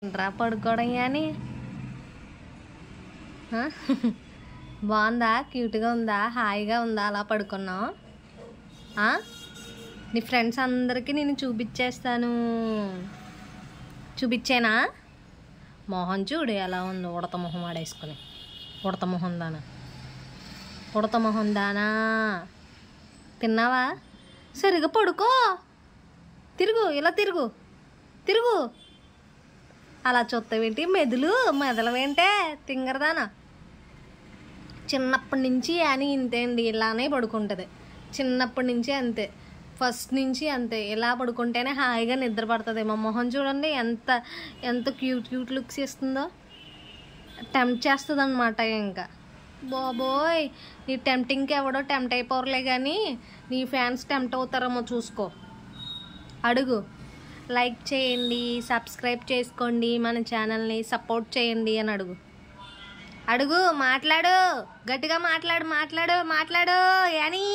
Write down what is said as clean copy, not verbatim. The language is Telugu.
ఏంట్రా పడుకోవడం కానీ బాగుందా? క్యూట్గా ఉందా? హాయిగా ఉందా? అలా పడుకున్నావు? నీ ఫ్రెండ్స్ అందరికీ నేను చూపించేస్తాను. చూపించేనా? మొహం చూడు ఎలా ఉంది, ఉడత మొహం ఆడేసుకుని. ఉడత మొహం దానా, ఉడత మొహం దానా. తిన్నావా? సరిగా పడుకో. తిరుగు, ఇలా తిరుగు, తిరుగు. అలా చూస్తావేంటి? మెదలవేంటే తింగరదానా. చిన్నప్పటి నుంచి అని ఇంతే అండి, ఇలానే పడుకుంటుంది. చిన్నప్పటి నుంచి అంతే, ఫస్ట్ నుంచి అంతే. ఇలా పడుకుంటేనే హాయిగా నిద్ర పడుతుంది. మా మొహం చూడండి ఎంత ఎంత క్యూట్ క్యూట్ లుక్స్ ఇస్తుందో. టెంప్ట్ చేస్తుంది అనమాట. ఇంకా బాబోయ్, నీ టెంప్టింగ్కి ఎవడో టెంప్ట్ అయిపోరలే, కానీ నీ ఫ్యాన్స్ టెంప్ట్ అవుతారేమో చూసుకో. అడుగు, లైక్ చేయండి, సబ్స్క్రైబ్ చేసుకోండి, మన ఛానల్ని సపోర్ట్ చేయండి అని అడుగు. అడుగు, మాట్లాడు, గట్టిగా మాట్లాడు, మాట్లాడు, మాట్లాడు. యానీ